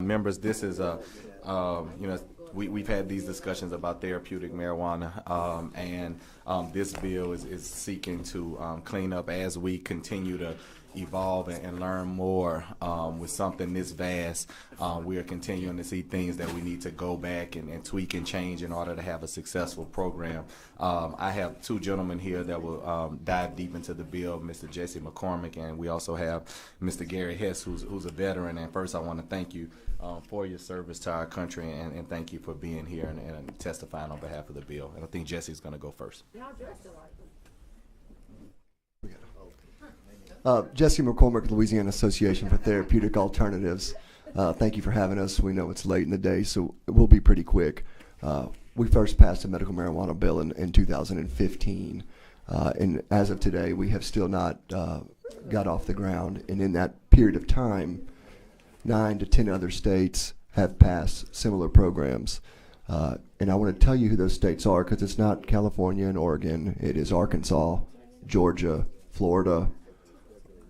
Members, this is we've had these discussions about therapeutic marijuana, and this bill is seeking to clean up as we continue to evolve and learn more with something this vast. We are continuing to see things that we need to go back and tweak and change in order to have a successful program. I have two gentlemen here that will dive deep into the bill, Mr. Jesse McCormick, and we also have Mr. Gary Hess, who's a veteran. And first, I want to thank you for your service to our country, and thank you for being here and testifying on behalf of the bill. And I think Jesse's going to go first. Jesse McCormick, Louisiana Association for Therapeutic Alternatives. Thank you for having us. We know it's late in the day, so we'll be pretty quick. We first passed a medical marijuana bill in 2015, and as of today, we have still not got off the ground. And in that period of time, 9 to 10 other states have passed similar programs. And I want to tell you who those states are, because it's not California and Oregon. It is Arkansas, Georgia, Florida,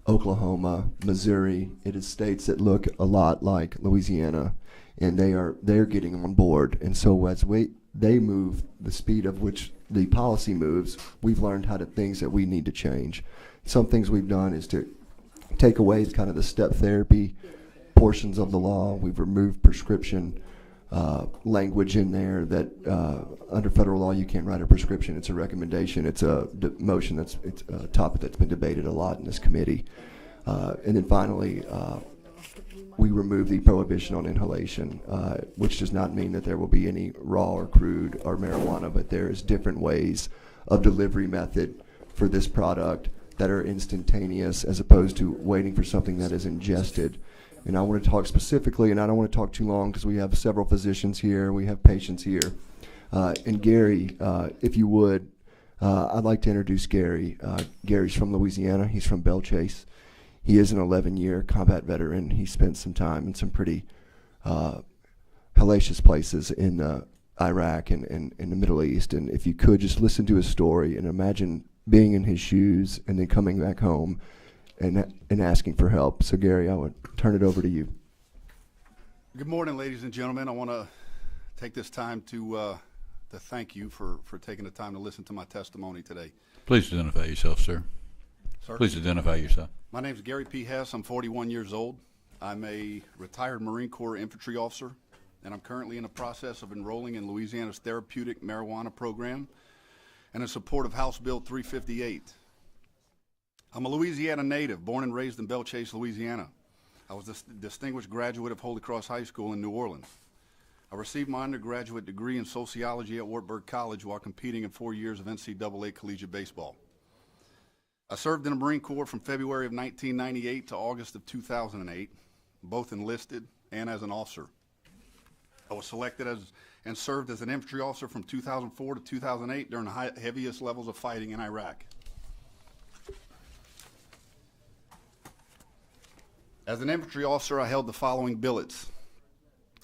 Oklahoma, Missouri. It is states that look a lot like Louisiana, and they're getting on board. And so as they move the speed of which the policy moves, we've learned things that we need to change. Some things we've done is to take away kind of the step therapy portions of the law. We've removed prescription language in there that under federal law you can't write a prescription. It's a recommendation. It's a motion it's a topic that's been debated a lot in this committee. And then finally, we remove the prohibition on inhalation, which does not mean that there will be any raw or crude or marijuana, but there is different ways of delivery method for this product that are instantaneous as opposed to waiting for something that is ingested. And I want to talk specifically, and I don't want to talk too long because we have several physicians here, we have patients here. And Gary, if you would, I'd like to introduce Gary. Gary's from Louisiana. He's from Belle Chasse. He is an 11-year combat veteran. He spent some time in some pretty hellacious places in Iraq and in the Middle East. And if you could just listen to his story and imagine being in his shoes and then coming back home and asking for help. So Gary, I would turn it over to you. Good morning, ladies and gentlemen. I want to take this time to thank you for taking the time to listen to my testimony today. Please identify yourself, sir. Sir? Please identify yourself. My name is Gary P. Hess. I'm 41 years old. I'm a retired Marine Corps infantry officer, and I'm currently in the process of enrolling in Louisiana's therapeutic marijuana program and in support of House Bill 358. I'm a Louisiana native, born and raised in Belle Chasse, Louisiana. I was a distinguished graduate of Holy Cross High School in New Orleans. I received my undergraduate degree in sociology at Wartburg College while competing in 4 years of NCAA collegiate baseball. I served in the Marine Corps from February of 1998 to August of 2008, both enlisted and as an officer. I was selected and served as an infantry officer from 2004 to 2008 during the heaviest levels of fighting in Iraq. As an infantry officer, I held the following billets.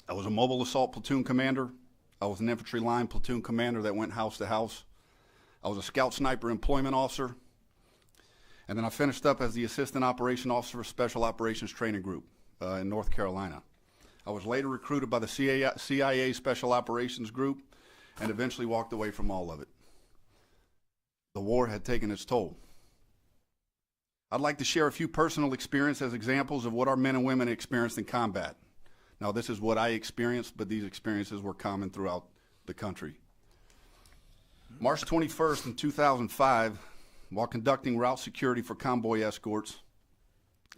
I was a mobile assault platoon commander. I was an infantry line platoon commander that went house to house. I was a scout sniper employment officer. And then I finished up as the assistant operation officer for Special Operations Training Group in North Carolina. I was later recruited by the CIA Special Operations Group and eventually walked away from all of it. The war had taken its toll. I'd like to share a few personal experiences as examples of what our men and women experienced in combat. Now, this is what I experienced, but these experiences were common throughout the country. March 21st in 2005, while conducting route security for convoy escorts,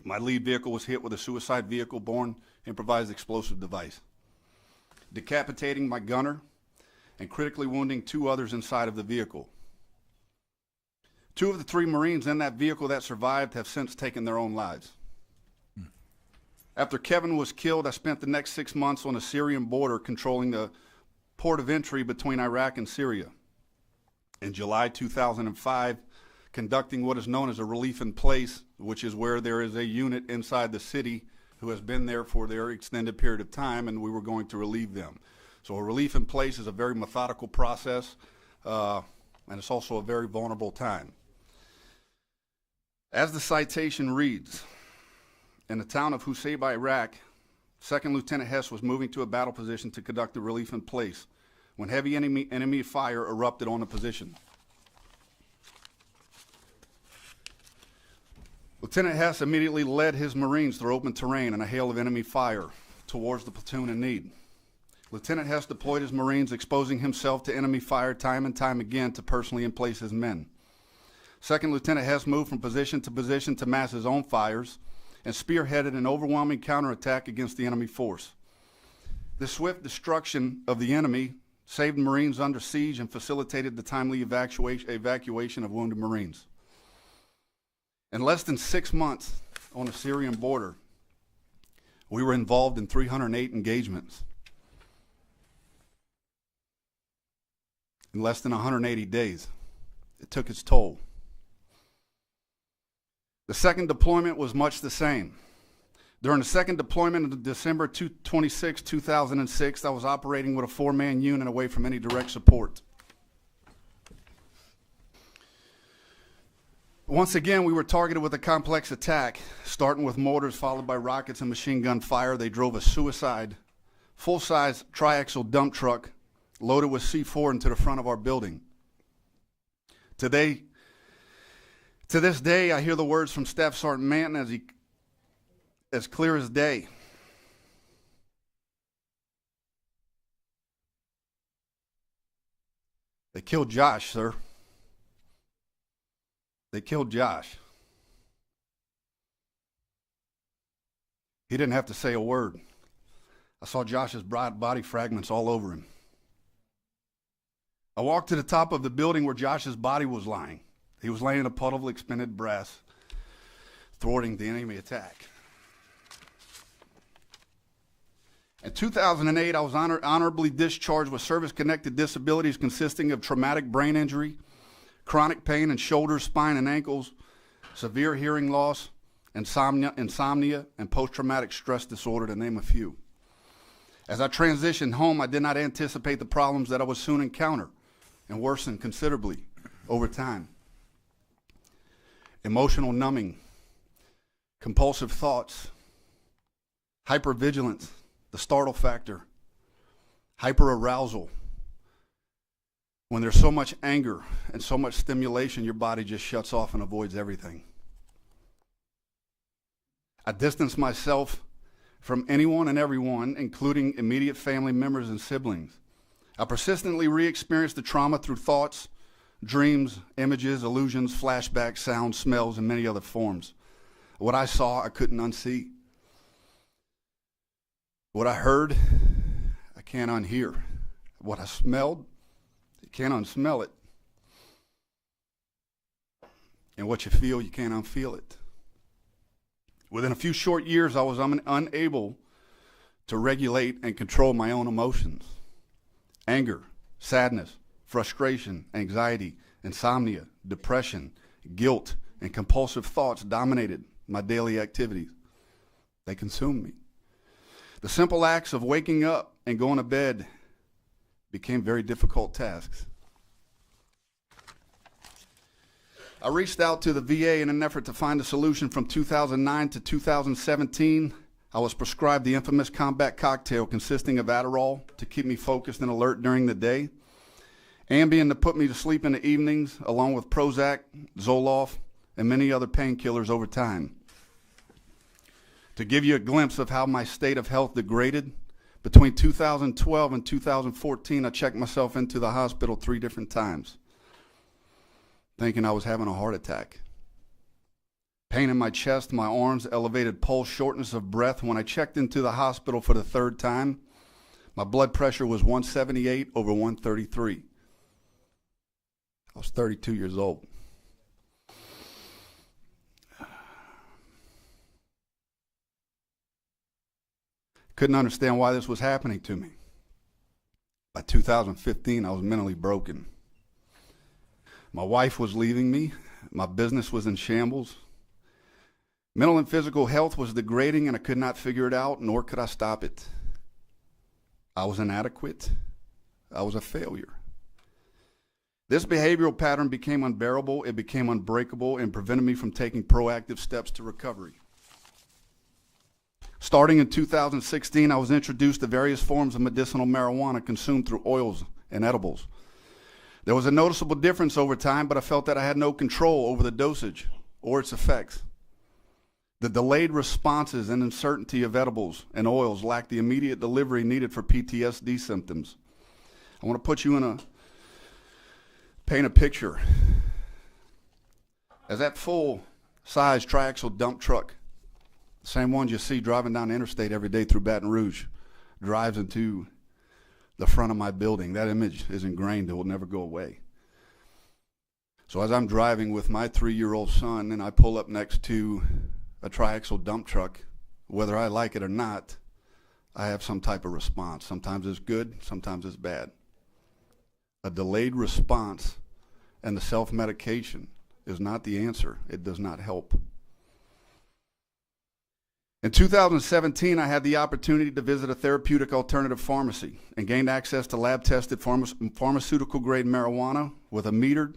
my lead vehicle was hit with a suicide vehicle-borne improvised explosive device, decapitating my gunner and critically wounding 2 others inside of the vehicle. 2 of the 3 Marines in that vehicle that survived have since taken their own lives. After Kevin was killed, I spent the next 6 months on the Syrian border controlling the port of entry between Iraq and Syria. In July 2005, conducting what is known as a relief in place, which is where there is a unit inside the city who has been there for their extended period of time, and we were going to relieve them. So a relief in place is a very methodical process, and it's also a very vulnerable time. As the citation reads, in the town of Husayba, Iraq, Second Lieutenant Hess was moving to a battle position to conduct the relief in place when heavy enemy fire erupted on the position. Lieutenant Hess immediately led his Marines through open terrain and a hail of enemy fire towards the platoon in need. Lieutenant Hess deployed his Marines, exposing himself to enemy fire time and time again to personally emplace his men. Second Lieutenant Hess moved from position to mass his own fires and spearheaded an overwhelming counterattack against the enemy force. The swift destruction of the enemy saved Marines under siege and facilitated the timely evacuation of wounded Marines. In less than 6 months on the Syrian border, we were involved in 308 engagements. In less than 180 days, it took its toll. The second deployment was much the same. During the second deployment of December 26, 2006, I was operating with a 4-man unit away from any direct support. Once again, we were targeted with a complex attack, starting with mortars followed by rockets and machine gun fire. They drove a suicide, full-size triaxle dump truck loaded with C4 into the front of our building. To this day, I hear the words from Staff Sergeant Manton as clear as day. They killed Josh, sir. They killed Josh. He didn't have to say a word. I saw Josh's body fragments all over him. I walked to the top of the building where Josh's body was lying. He was laying in a puddle of expended brass, thwarting the enemy attack. In 2008, I was honorably discharged with service-connected disabilities consisting of traumatic brain injury, chronic pain in shoulders, spine, and ankles, severe hearing loss, insomnia, and post-traumatic stress disorder, to name a few. As I transitioned home, I did not anticipate the problems that I would soon encounter and worsen considerably over time. Emotional numbing, compulsive thoughts, hypervigilance, the startle factor, hyperarousal. When there's so much anger and so much stimulation, your body just shuts off and avoids everything. I distance myself from anyone and everyone, including immediate family members and siblings. I persistently re-experience the trauma through thoughts, dreams, images, illusions, flashbacks, sounds, smells, and many other forms. What I saw, I couldn't unsee. What I heard, I can't unhear. What I smelled, you can't unsmell it. And what you feel, you can't unfeel it. Within a few short years, I was unable to regulate and control my own emotions. Anger, sadness, frustration, anxiety, insomnia, depression, guilt, and compulsive thoughts dominated my daily activities. They consumed me. The simple acts of waking up and going to bed became very difficult tasks. I reached out to the VA in an effort to find a solution. From 2009 to 2017, I was prescribed the infamous combat cocktail consisting of Adderall to keep me focused and alert during the day, Ambien to put me to sleep in the evenings, along with Prozac, Zoloft, and many other painkillers over time. To give you a glimpse of how my state of health degraded, between 2012 and 2014, I checked myself into the hospital 3 different times, thinking I was having a heart attack. Pain in my chest, my arms, elevated pulse, shortness of breath. When I checked into the hospital for the 3rd time, my blood pressure was 178 over 133. I was 32 years old. Couldn't understand why this was happening to me. By 2015, I was mentally broken. My wife was leaving me. My business was in shambles. Mental and physical health was degrading, and I could not figure it out, nor could I stop it. I was inadequate. I was a failure. This behavioral pattern became unbearable. It became unbreakable and prevented me from taking proactive steps to recovery. Starting in 2016, I was introduced to various forms of medicinal marijuana consumed through oils and edibles. There was a noticeable difference over time, but I felt that I had no control over the dosage or its effects. The delayed responses and uncertainty of edibles and oils lacked the immediate delivery needed for PTSD symptoms. I want to paint a picture. As that full-size triaxle dump truck, the same ones you see driving down the interstate every day through Baton Rouge, drives into the front of my building, that image is ingrained. It will never go away. So as I'm driving with my 3-year-old son and I pull up next to a triaxle dump truck, whether I like it or not, I have some type of response. Sometimes it's good, sometimes it's bad. A delayed response and the self-medication is not the answer. It does not help. In 2017, I had the opportunity to visit a therapeutic alternative pharmacy and gained access to lab-tested pharmaceutical-grade marijuana with a metered,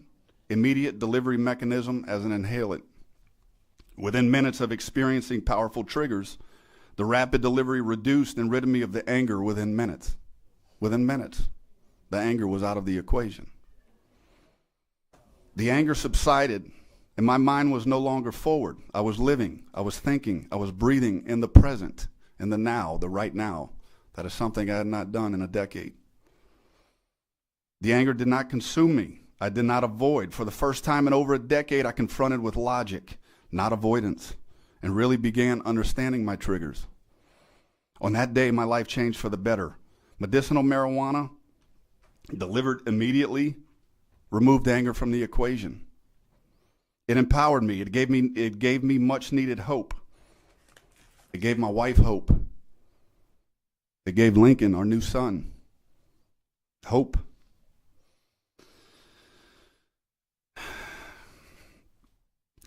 immediate delivery mechanism as an inhalant. Within minutes of experiencing powerful triggers, the rapid delivery reduced and rid me of the anger within minutes. Within minutes, the anger was out of the equation. The anger subsided, and my mind was no longer forward. I was living, I was thinking, I was breathing in the present, in the now, the right now. That is something I had not done in a decade. The anger did not consume me. I did not avoid. For the first time in over a decade, I confronted with logic, not avoidance, and really began understanding my triggers. On that day, my life changed for the better. Medicinal marijuana, delivered immediately, removed anger from the equation. It empowered me. It gave me much needed hope. It gave my wife hope. It gave Lincoln, our new son, hope.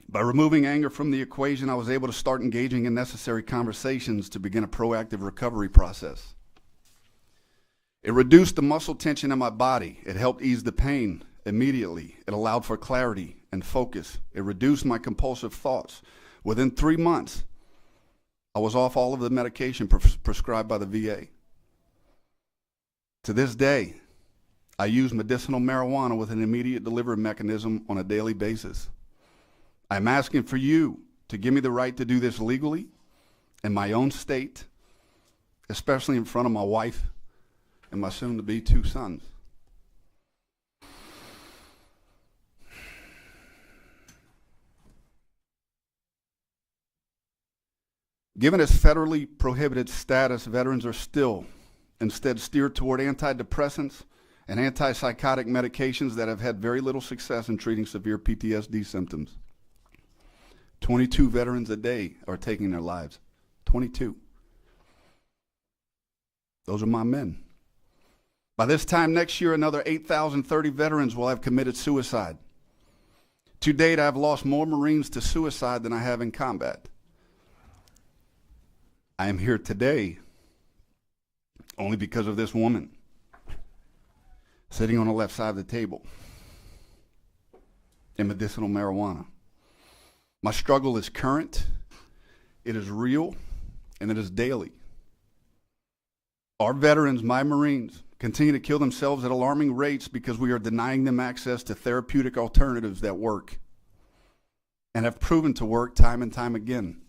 By removing anger from the equation, I was able to start engaging in necessary conversations to begin a proactive recovery process. It reduced the muscle tension in my body. It helped ease the pain immediately. It allowed for clarity and focus. It reduced my compulsive thoughts. Within 3 months, I was off all of the medication prescribed by the VA. To this day, I use medicinal marijuana with an immediate delivery mechanism on a daily basis. I'm asking for you to give me the right to do this legally in my own state, especially in front of my wife and my soon-to-be 2 sons. Given its federally prohibited status, veterans are still instead steered toward antidepressants and antipsychotic medications that have had very little success in treating severe PTSD symptoms. 22 veterans a day are taking their lives. 22. Those are my men. By this time next year, another 8,030 veterans will have committed suicide. To date, I have lost more Marines to suicide than I have in combat. I am here today only because of this woman sitting on the left side of the table in medicinal marijuana. My struggle is current, it is real, and it is daily. Our veterans, my Marines, continue to kill themselves at alarming rates because we are denying them access to therapeutic alternatives that work and have proven to work time and time again.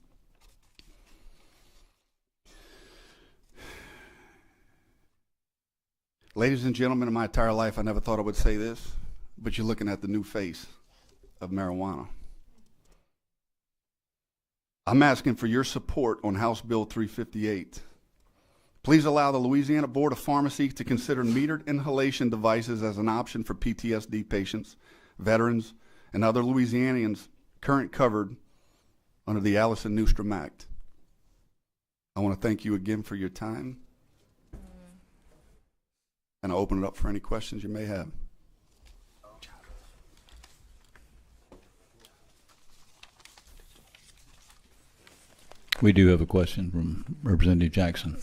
Ladies and gentlemen, in my entire life, I never thought I would say this, but you're looking at the new face of marijuana. I'm asking for your support on House Bill 358. Please allow the Louisiana Board of Pharmacy to consider metered inhalation devices as an option for PTSD patients, veterans, and other Louisianians currently covered under the Allison Newstrom Act. I want to thank you again for your time, and I'll open it up for any questions you may have. We do have a question from Representative Jackson.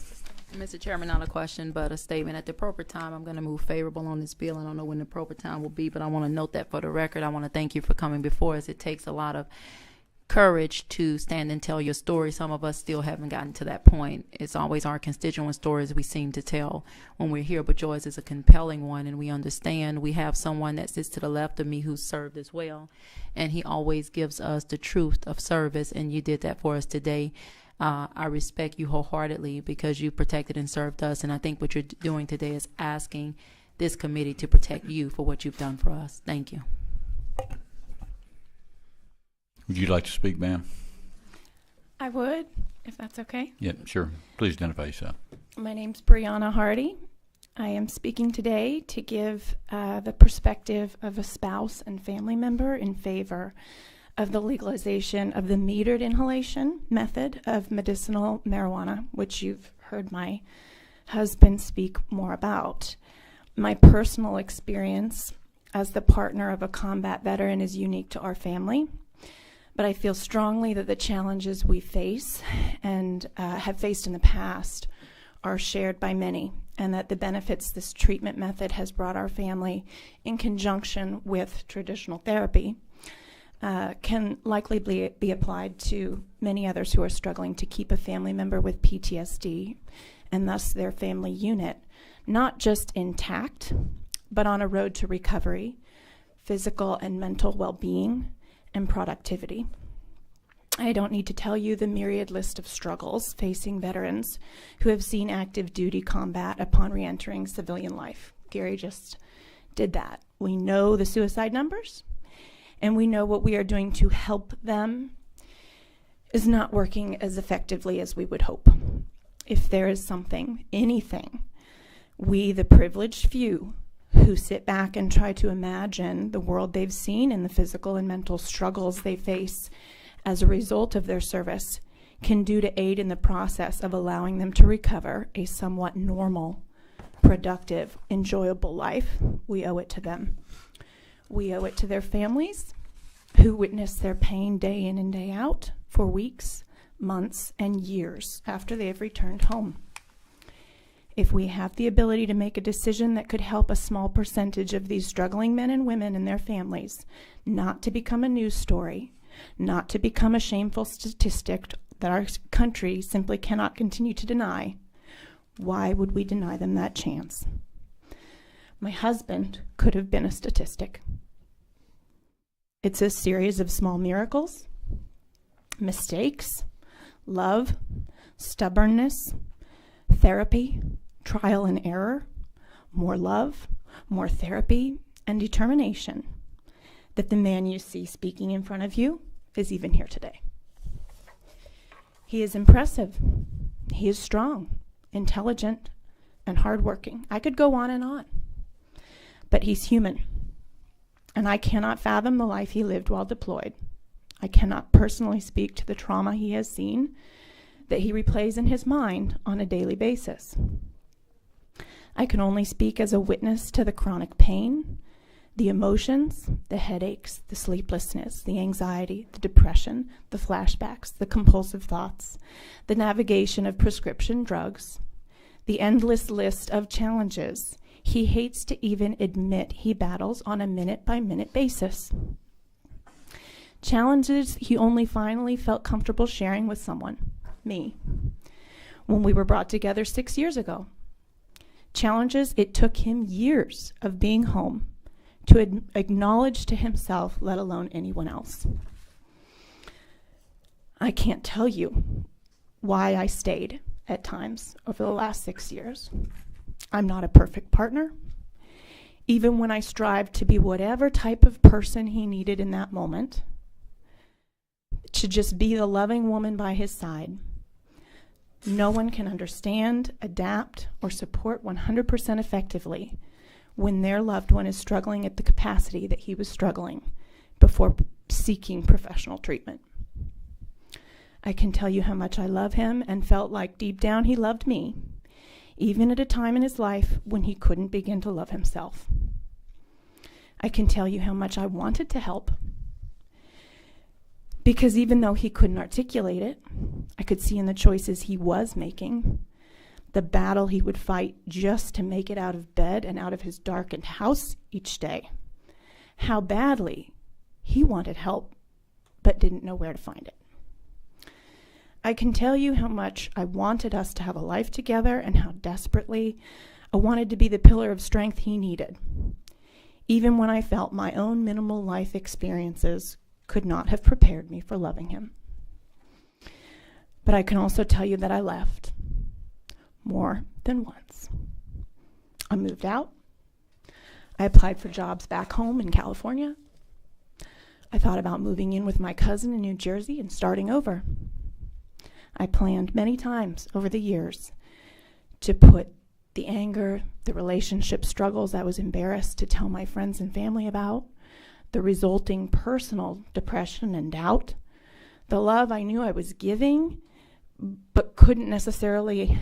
Mr. Chairman, not a question, but a statement. At the appropriate time, I'm going to move favorable on this bill. I don't know when the appropriate time will be, but I want to note that for the record. I want to thank you for coming before us. It takes a lot of courage to stand and tell your story. Some of us still haven't gotten to that point. It's always our constituent stories we seem to tell when we're here, but yours is a compelling one, and we understand. We have someone that sits to the left of me who's served as well, and he always gives us the truth of service, and you did that for us today. I respect you wholeheartedly because you protected and served us, and I think what you're doing today is asking this committee to protect you for what you've done for us. Thank you. Would you like to speak, ma'am? I would, if that's okay. Yep, sure. Please identify yourself. My name's Brianna Hardy. I am speaking today to give the perspective of a spouse and family member in favor of the legalization of the metered inhalation method of medicinal marijuana, which you've heard my husband speak more about. My personal experience as the partner of a combat veteran is unique to our family. But I feel strongly that the challenges we face and have faced in the past are shared by many, and that the benefits this treatment method has brought our family in conjunction with traditional therapy can likely be applied to many others who are struggling to keep a family member with PTSD and thus their family unit not just intact, but on a road to recovery, physical and mental well-being, and productivity. I don't need to tell you the myriad list of struggles facing veterans who have seen active duty combat upon re-entering civilian life. Gary just did that. We know the suicide numbers, and we know what we are doing to help them is not working as effectively as we would hope. If there is something, anything, we, the privileged few, who sit back and try to imagine the world they've seen and the physical and mental struggles they face as a result of their service, can do to aid in the process of allowing them to recover a somewhat normal, productive, enjoyable life, we owe it to them. We owe it to their families who witness their pain day in and day out for weeks, months, and years after they have returned home. If we have the ability to make a decision that could help a small percentage of these struggling men and women and their families not to become a news story, not to become a shameful statistic that our country simply cannot continue to deny, why would we deny them that chance? My husband could have been a statistic. It's a series of small miracles, mistakes, love, stubbornness, therapy, trial and error, more love, more therapy, and determination that the man you see speaking in front of you is even here today. He is impressive. He is strong, intelligent, and hardworking. I could go on, but he's human, and I cannot fathom the life he lived while deployed. I cannot personally speak to the trauma he has seen that he replays in his mind on a daily basis. I can only speak as a witness to the chronic pain, the emotions, the headaches, the sleeplessness, the anxiety, the depression, the flashbacks, the compulsive thoughts, the navigation of prescription drugs, the endless list of challenges he hates to even admit he battles on a minute-by-minute basis. Challenges he only finally felt comfortable sharing with someone, me, when we were brought together 6 years ago. Challenges it took him years of being home to acknowledge to himself, let alone anyone else. I can't tell you why I stayed at times over the last 6 years. I'm not a perfect partner. Even when I strived to be whatever type of person he needed in that moment, to just be the loving woman by his side. No one can understand, adapt, or support 100% effectively when their loved one is struggling at the capacity that he was struggling before seeking professional treatment. I can tell you how much I love him and felt like deep down he loved me, even at a time in his life when he couldn't begin to love himself. I can tell you how much I wanted to help, because even though he couldn't articulate it, I could see in the choices he was making, the battle he would fight just to make it out of bed and out of his darkened house each day, how badly he wanted help but didn't know where to find it. I can tell you how much I wanted us to have a life together and how desperately I wanted to be the pillar of strength he needed, even when I felt my own minimal life experiences could not have prepared me for loving him. But I can also tell you that I left more than once. I moved out. I applied for jobs back home in California. I thought about moving in with my cousin in New Jersey and starting over. I planned many times over the years to put the anger, the relationship struggles I was embarrassed to tell my friends and family about, the resulting personal depression and doubt, the love I knew I was giving but couldn't necessarily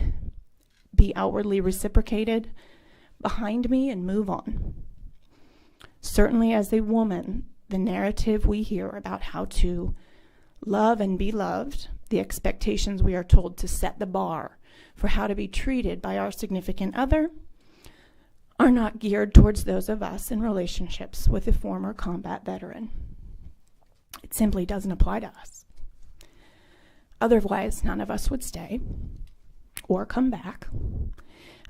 be outwardly reciprocated, behind me and move on. Certainly as a woman, the narrative we hear about how to love and be loved, the expectations we are told to set the bar for how to be treated by our significant other, are not geared towards those of us in relationships with a former combat veteran. It simply doesn't apply to us. Otherwise, none of us would stay or come back,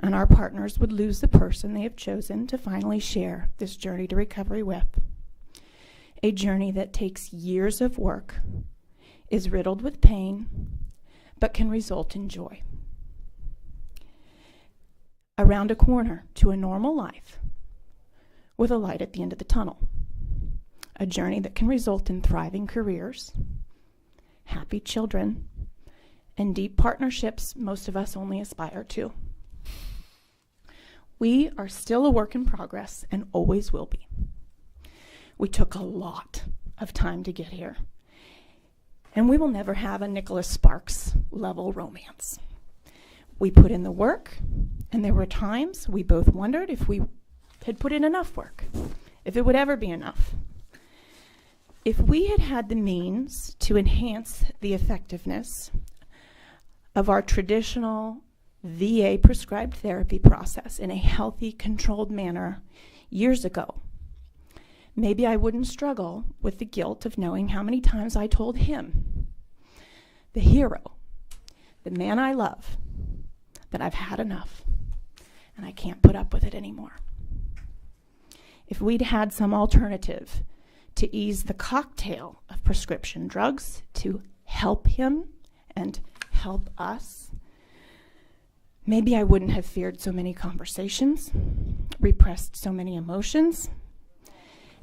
and our partners would lose the person they have chosen to finally share this journey to recovery with. A journey that takes years of work, is riddled with pain, but can result in joy. Around a corner to a normal life with a light at the end of the tunnel. A journey that can result in thriving careers, happy children, and deep partnerships most of us only aspire to. We are still a work in progress and always will be. We took a lot of time to get here, and we will never have a Nicholas Sparks level romance. We put in the work, and there were times we both wondered if we had put in enough work, if it would ever be enough. If we had had the means to enhance the effectiveness of our traditional VA prescribed therapy process in a healthy, controlled manner years ago, maybe I wouldn't struggle with the guilt of knowing how many times I told him, the hero, the man I love, that I've had enough and I can't put up with it anymore. If we'd had some alternative to ease the cocktail of prescription drugs to help him and help us, maybe I wouldn't have feared so many conversations, repressed so many emotions,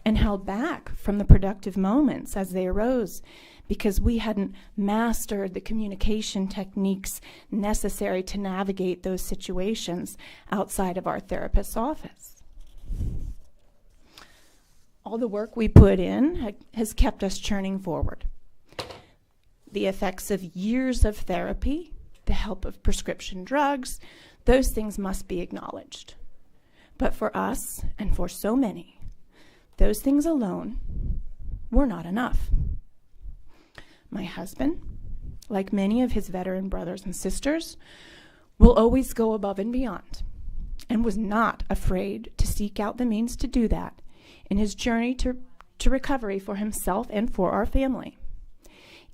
and held back from the productive moments as they arose because we hadn't mastered the communication techniques necessary to navigate those situations outside of our therapist's office. All the work we put in has kept us churning forward. The effects of years of therapy, the help of prescription drugs, those things must be acknowledged. But for us, and for so many, those things alone were not enough. My husband, like many of his veteran brothers and sisters, will always go above and beyond, and was not afraid to seek out the means to do that in his journey to recovery for himself and for our family,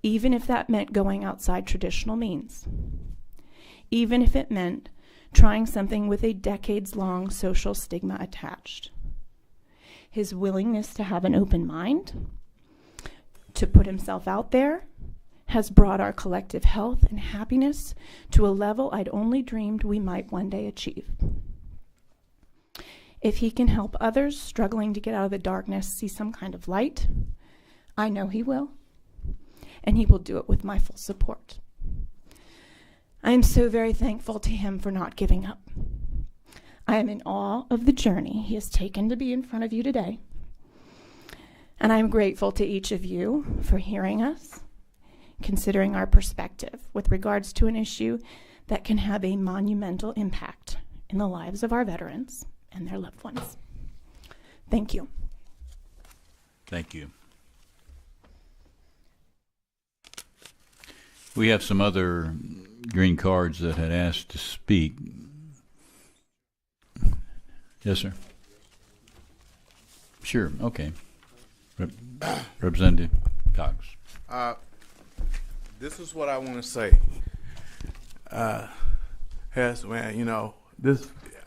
even if that meant going outside traditional means, even if it meant trying something with a decades-long social stigma attached. His willingness to have an open mind, to put himself out there, has brought our collective health and happiness to a level I'd only dreamed we might one day achieve. If he can help others struggling to get out of the darkness see some kind of light, I know he will, and he will do it with my full support. I am so very thankful to him for not giving up. I am in awe of the journey he has taken to be in front of you today, and I am grateful to each of you for hearing us, considering our perspective with regards to an issue that can have a monumental impact in the lives of our veterans and their loved ones. Thank you. Thank you. We have some other green cards that had asked to speak. Yes, sir. Sure, okay. Representative Cox. This is what I want to say. Hess, man, you know,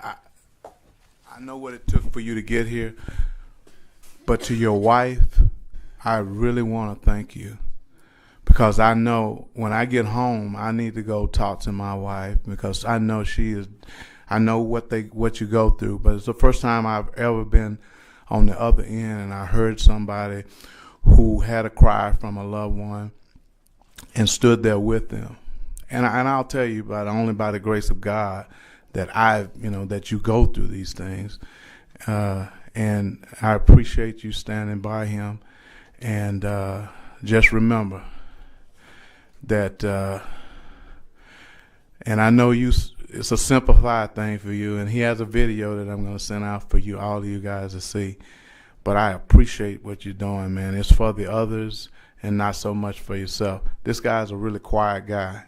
I know what it took for you to get here, but to your wife, I really want to thank you, because I know when I get home, I need to go talk to my wife, because I know I know what you go through, but it's the first time I've ever been on the other end and I heard somebody who had a cry from a loved one and stood there with them. And I'll tell you, only by the grace of God, that that you go through these things. And I appreciate you standing by him. And just remember that, and I know it's a simplified thing for you, and he has a video that I'm going to send out for you, all of you guys to see. But I appreciate what you're doing, man. It's for the others and not so much for yourself. This guy's a really quiet guy,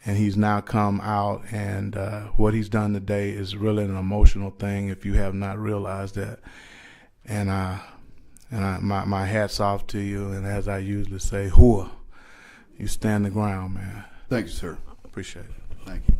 and he's now come out, and what he's done today is really an emotional thing if you have not realized that. And my hat's off to you, and as I usually say, hooah, you stand the ground, man. Thank you, sir. Appreciate it. Thank you.